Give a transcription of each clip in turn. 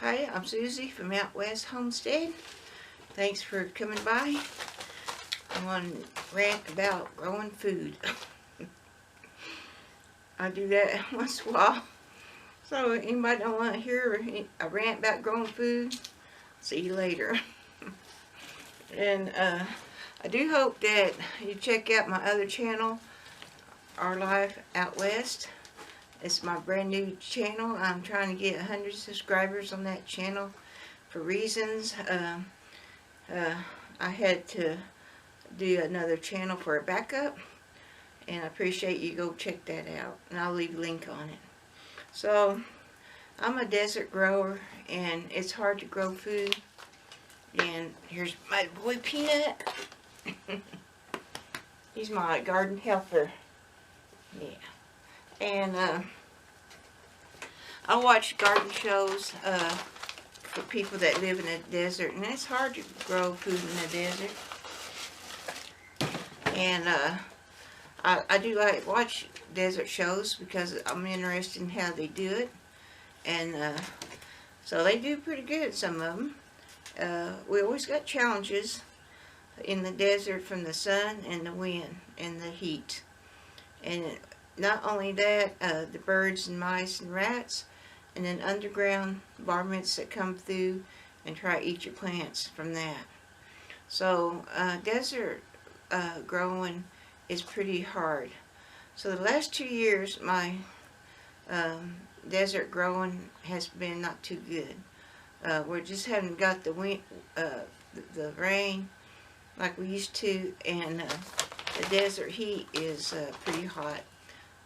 Hi, I'm Susie from out West Homestead. Thanks for coming by. I want to rant about growing food. I do that once in a while. So anybody don't want to hear a rant about growing food, see you later. And I do hope that you check out my other channel, Our Life Out West. It's my brand new channel. I'm trying to get 100 subscribers on that channel for reasons. I had to do another channel for a backup, and I appreciate you go check that out, and I'll leave a link on it. So I'm a desert grower, and it's hard to grow food. And here's my boy Peanut. He's my garden helper. Yeah. And I watch garden shows for people that live in a desert, and it's hard to grow food in the desert. And I do like watch desert shows because I'm interested in how they do it. And so they do pretty good, some of them. We always got challenges in the desert from the sun and the wind and the heat. And not only that, the birds and mice and rats, and then underground varmints that come through and try to eat your plants from that. So desert growing is pretty hard. So the last 2 years my desert growing has been not too good. We just haven't got the wind, the rain like we used to, and the desert heat is pretty hot.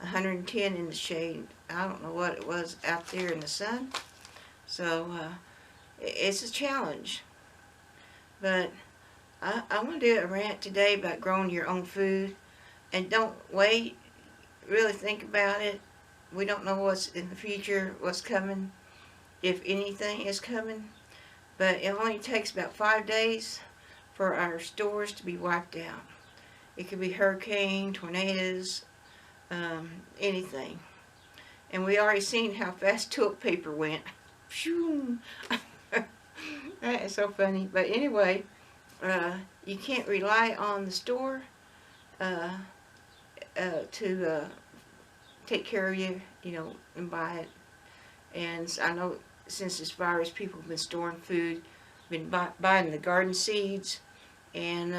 110 in the shade. I don't know what it was out there in the sun. So it's a challenge. But I want to do a rant today about growing your own food. And don't wait. Really think about it. We don't know what's in the future, what's coming, if anything is coming. But it only takes about 5 days for our stores to be wiped out. It could be hurricane, tornadoes, anything. And we already seen how fast toilet paper went. Phew. That is so funny. But anyway, you can't rely on the store to take care of you, and buy it. And I know since this virus, people have been storing food, been buying the garden seeds, and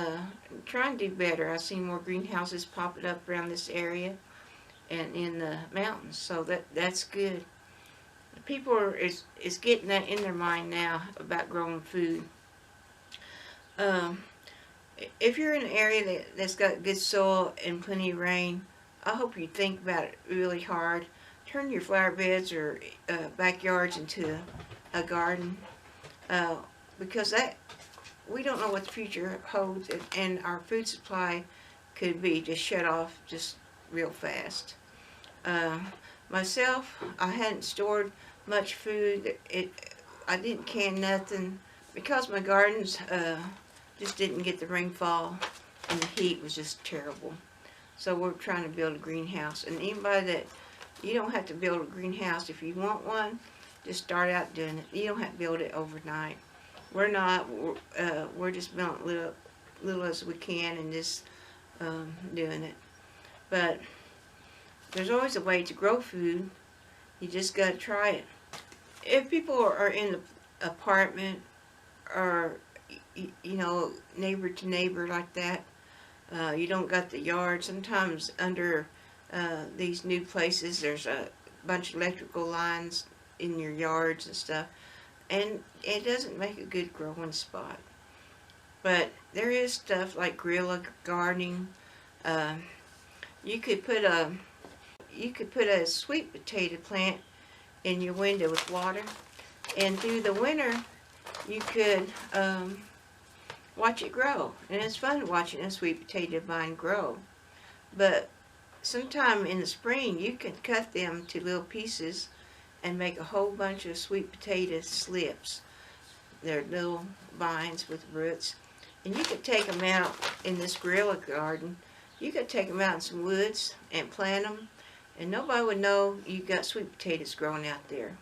trying to do better. I've seen more greenhouses popping up around this area and in the mountains, so that's good. People is getting that in their mind now about growing food. If you're in an area that's got good soil and plenty of rain, I hope you think about it really hard. Turn your flower beds or backyards into a garden, because we don't know what the future holds, and our food supply could be just shut off just real fast. Myself, I hadn't stored much food. I didn't can nothing because my gardens just didn't get the rainfall, and the heat was just terrible. So we're trying to build a greenhouse. And anybody that, you don't have to build a greenhouse. If you want one, just start out doing it. You don't have to build it overnight. We're not. We're just building little as we can and just doing it. But there's always a way to grow food. You just got to try it. If people are in the apartment or, neighbor to neighbor like that, you don't got the yard. Sometimes under these new places, there's a bunch of electrical lines in your yards and stuff, and it doesn't make a good growing spot. But there is stuff like guerrilla gardening. You could put a sweet potato plant in your window with water, and through the winter you could watch it grow. And it's fun watching a sweet potato vine grow. But sometime in the spring you can cut them to little pieces and make a whole bunch of sweet potato slips. They're little vines with roots, and you could take them out in this guerrilla garden. You could take them out in some woods and plant them, and nobody would know you got sweet potatoes growing out there.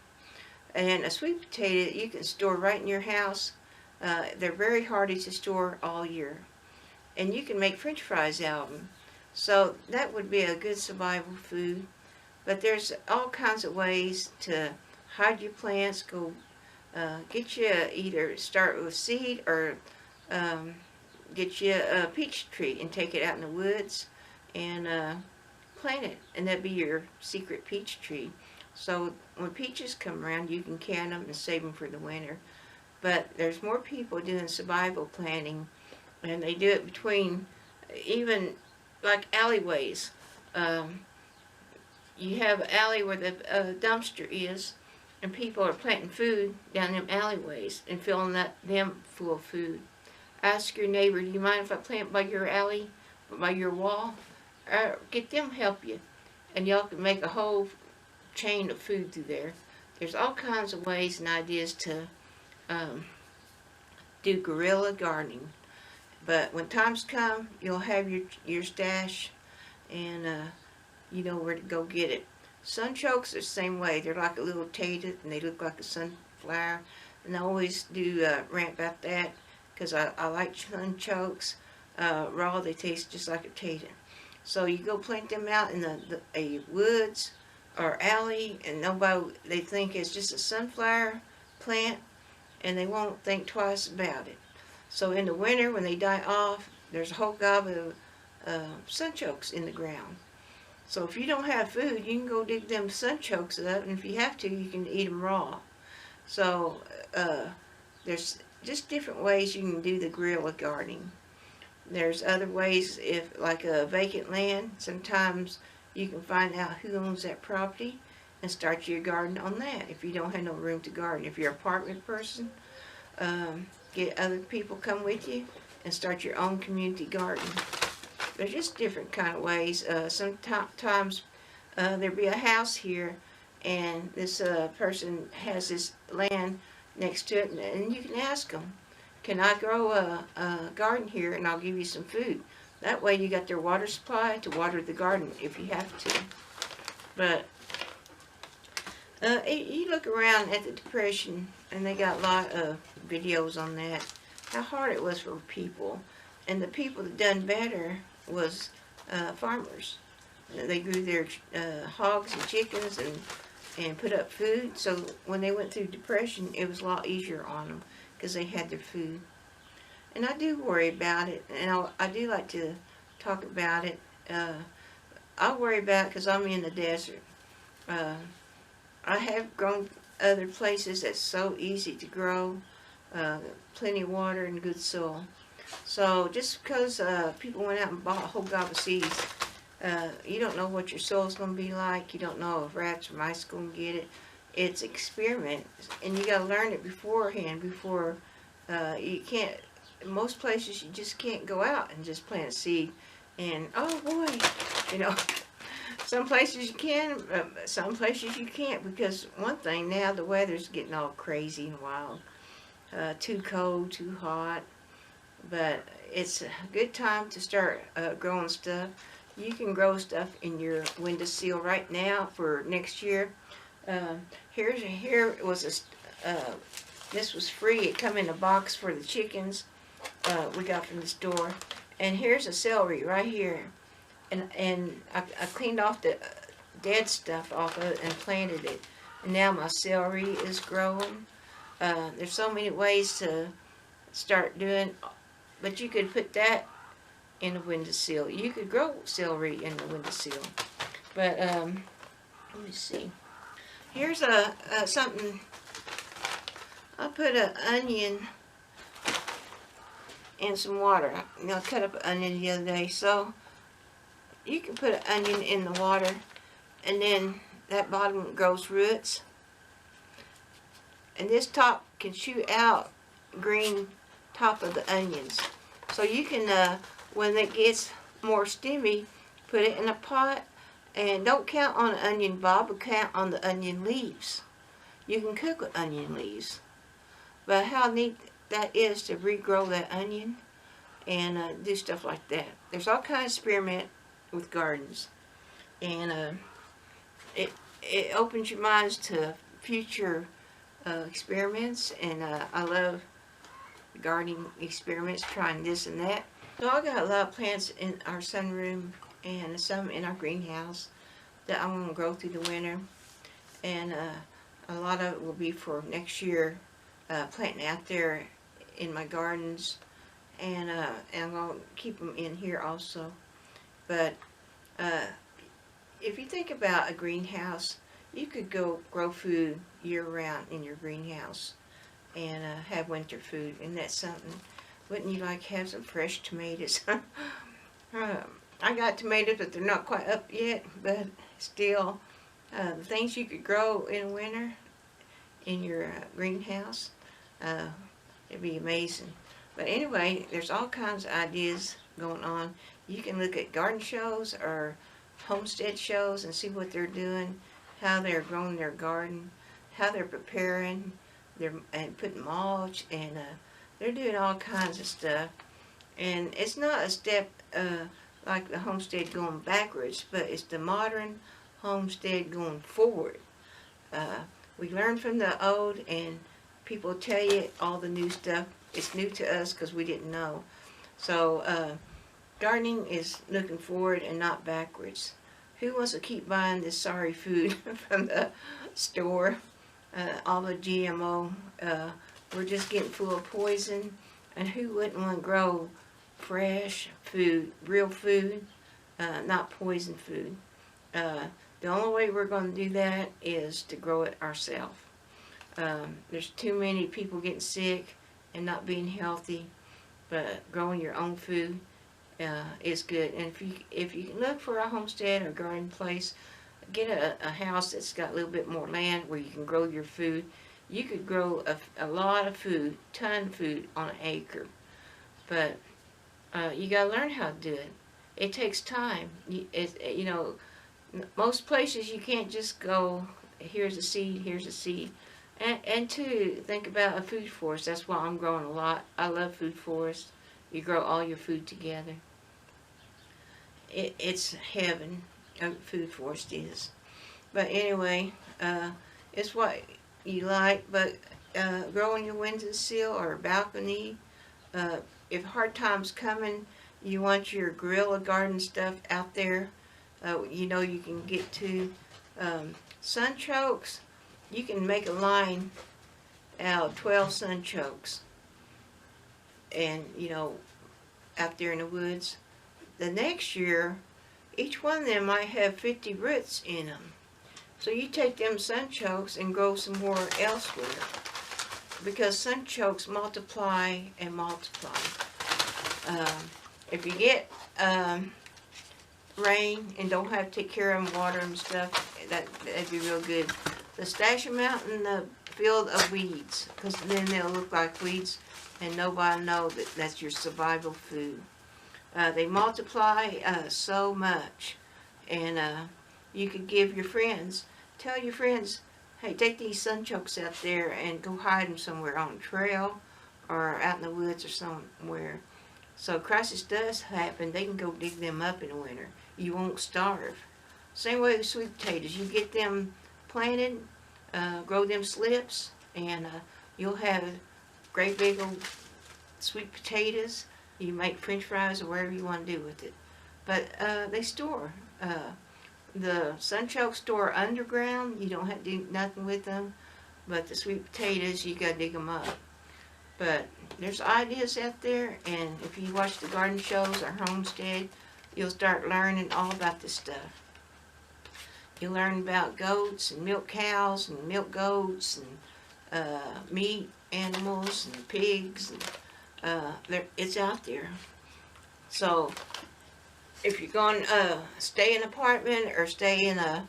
And a sweet potato you can store right in your house. They're very hardy to store all year. And you can make french fries out of them. So that would be a good survival food. But there's all kinds of ways to hide your plants. Go get you either start with seed or get you a peach tree and take it out in the woods and plant it. And that'd be your secret peach tree. So when peaches come around, you can can them and save them for the winter. But there's more people doing survival planting, and they do it between even like alleyways. You have an alley where the dumpster is, and people are planting food down them alleyways and filling them full of food. Ask your neighbor, do you mind if I plant by your alley, by your wall? Get them help you, and y'all can make a whole chain of food through there. There's all kinds of ways and ideas to do guerrilla gardening. But when times come, you'll have your stash, and you know where to go get it. Sunchokes are the same way. They're like a little tater, and they look like a sunflower. And I always do rant about that, because I like sunchokes. Raw, they taste just like a tater. So you go plant them out in a woods or alley, and they think it's just a sunflower plant, and they won't think twice about it. So in the winter, when they die off, there's a whole gob of sunchokes in the ground. So if you don't have food, you can go dig them sunchokes up, and if you have to, you can eat them raw. So there's just different ways you can do the guerrilla gardening. There's other ways, if like a vacant land, sometimes you can find out who owns that property and start your garden on that if you don't have no room to garden. If you're an apartment person, get other people come with you and start your own community garden. There's just different kind of ways. Sometimes there'll be a house here, and this person has this land next to it, and you can ask them, can I grow a garden here, and I'll give you some food. That way you got their water supply to water the garden if you have to. But you look around at the Depression, and they got a lot of videos on that, how hard it was for people. And the people that done better was farmers. They grew their hogs and chickens and put up food. So when they went through Depression, it was a lot easier on them because they had their food. And I do worry about it, and I do like to talk about it. I worry about it because I'm in the desert. I have grown other places that's so easy to grow, plenty of water and good soil. So just because people went out and bought a whole gob of seeds, you don't know what your soil's going to be like. You don't know if rats or mice are going to get it. It's experiment, and you got to learn it beforehand. Before you can't. In most places, you just can't go out and just plant a seed. And oh boy, you know, some places you can, some places you can't, because one thing now, the weather's getting all crazy and wild. Too cold, too hot. But it's a good time to start growing stuff. You can grow stuff in your windowsill right now for next year. Here was this was free. It come in a box for the chickens we got from the store. And here's a celery right here. And I cleaned off the dead stuff off of it and planted it. And now my celery is growing. There's so many ways to start doing, but you could put that in a windowsill. You could grow celery in the windowsill. But let me see. Here's something. I put an onion in some water. I cut up an onion the other day. So you can put an onion in the water, and then that bottom grows roots. And this top can shoot out green top of the onions. So you can, when it gets more stemmy, put it in a pot. And don't count on the onion bulb, but count on the onion leaves. You can cook with onion leaves. But how neat that is to regrow that onion and do stuff like that. There's all kinds of experiment with gardens. And it opens your minds to future experiments, and I love gardening experiments, trying this and that. So I got a lot of plants in our sunroom and some in our greenhouse that I'm going to grow through the winter, and a lot of it will be for next year, planting out there in my gardens, and I'm going to keep them in here also. But if you think about a greenhouse, you could go grow food year-round in your greenhouse and have winter food, and that's something. Wouldn't you like to have some fresh tomatoes? I got tomatoes, but they're not quite up yet, but still, the things you could grow in winter in your greenhouse, it'd be amazing. But anyway, there's all kinds of ideas going on. You can look at garden shows or homestead shows and see what they're doing, how they're growing their garden, how they're preparing, and putting mulch, and they're doing all kinds of stuff. And it's not a step like the homestead going backwards, but it's the modern homestead going forward. We learn from the old, and people tell you all the new stuff. It's new to us because we didn't know. So gardening is looking forward and not backwards. Who wants to keep buying this sorry food from the store? All the GMO, we're just getting full of poison. And who wouldn't want to grow fresh food, real food, not poison food? The only way we're going to do that is to grow it ourselves. There's too many people getting sick and not being healthy, but growing your own food is good. And if you can look for a homestead or garden place, get a house that's got a little bit more land where you can grow your food. You could grow a lot of food, ton of food on an acre, but you got to learn how to do it. It takes time. You know, most places you can't just go, here's a seed, here's a seed. And two, think about a food forest. That's why I'm growing a lot. I love food forests. You grow all your food together. It's heaven, a food forest is. But anyway, it's what you like. But growing your windowsill or balcony, if hard times coming, you want your guerrilla garden stuff out there. You know, you can get to sunchokes. You can make a line out of 12 sunchokes, and you know, out there in the woods. The next year, each one of them might have 50 roots in them. So you take them sunchokes and grow some more elsewhere, because sunchokes multiply and multiply. If you get rain and don't have to take care of them, water and stuff, that'd be real good. So stash them out in the field of weeds, because then they'll look like weeds and nobody know that that's your survival food. They multiply so much, and you could give your friends, tell your friends, hey, take these sunchokes out there and go hide them somewhere on a trail or out in the woods or somewhere. So crisis does happen, they can go dig them up in the winter. You won't starve. Same way with sweet potatoes. You get them planted, grow them slips, and you'll have great big old sweet potatoes. You make french fries or whatever you want to do with it. But they store. The sunchokes store underground. You don't have to do nothing with them. But the sweet potatoes, you got to dig them up. But there's ideas out there, and if you watch the garden shows or homestead, you'll start learning all about this stuff. You learn about goats and milk cows and milk goats and meat animals and pigs. And, it's out there. So if you're going to stay in an apartment or stay in a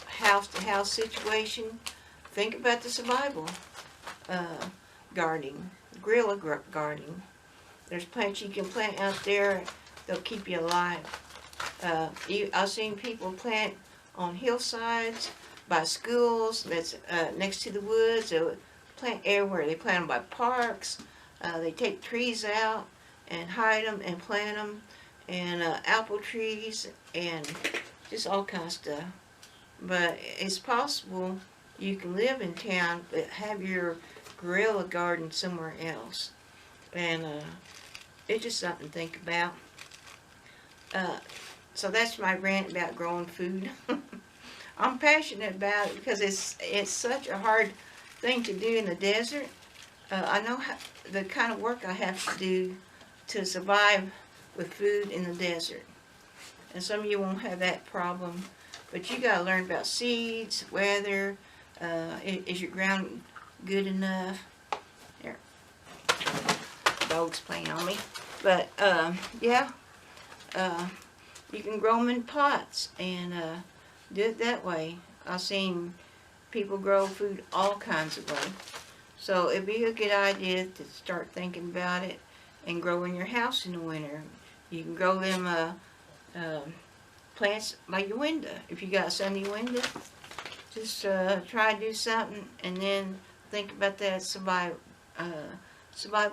house-to-house situation, think about the survival gardening, guerrilla gardening. There's plants you can plant out there. They'll keep you alive. I've seen people plant on hillsides, by schools, that's next to the woods. They'll plant everywhere. They plant them by parks. They take trees out and hide them and plant them, and apple trees and just all kinds of stuff. But it's possible you can live in town but have your guerrilla garden somewhere else. And it's just something to think about. So that's my rant about growing food. I'm passionate about it because it's such a hard thing to do in the desert. I know the kind of work I have to do to survive with food in the desert. And some of you won't have that problem, but you got to learn about seeds, weather, is your ground good enough? There, dog's playing on me. But yeah, you can grow them in pots and do it that way. I've seen people grow food all kinds of ways. So it'd be a good idea to start thinking about it and grow in your house in the winter. You can grow them plants by your window. If you got a sunny window, just try to do something and then think about that survival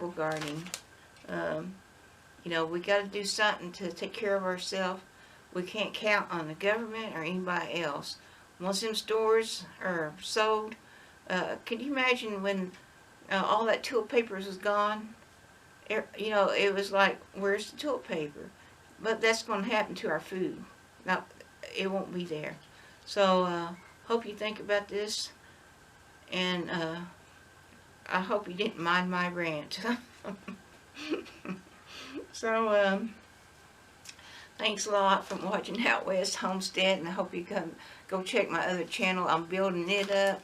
gardening. You know, we got to do something to take care of ourselves. We can't count on the government or anybody else. Once them stores are sold, can you imagine when all that toilet paper was gone? You know, it was like, where's the toilet paper? But that's going to happen to our food. Now, it won't be there. So, hope you think about this, and I hope you didn't mind my rant. So, thanks a lot for watching out West Homestead, and I hope you go check my other channel. I'm building it up,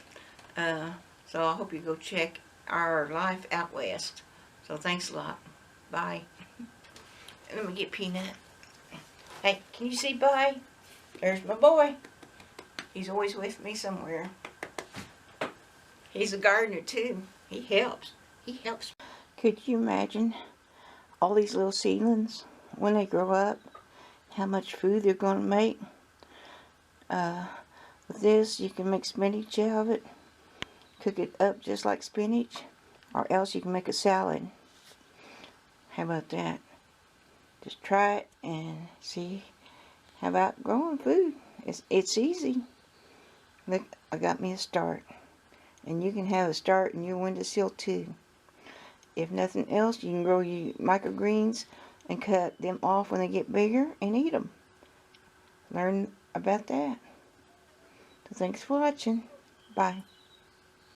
so I hope you go check our life out west. So thanks a lot. Bye. Let me get Peanut. Hey, can you see bye? There's my boy. He's always with me somewhere. He's a gardener too. He helps. He helps. Could you imagine all these little seedlings when they grow up? How much food they're going to make? With this, you can make spinach out of it. Cook it up just like spinach. Or else you can make a salad. How about that? Just try it and see how about growing food. It's easy. Look, I got me a start. And you can have a start in your windowsill too. If nothing else, you can grow your microgreens and cut them off when they get bigger and eat them. Learn about that. So thanks for watching. Bye.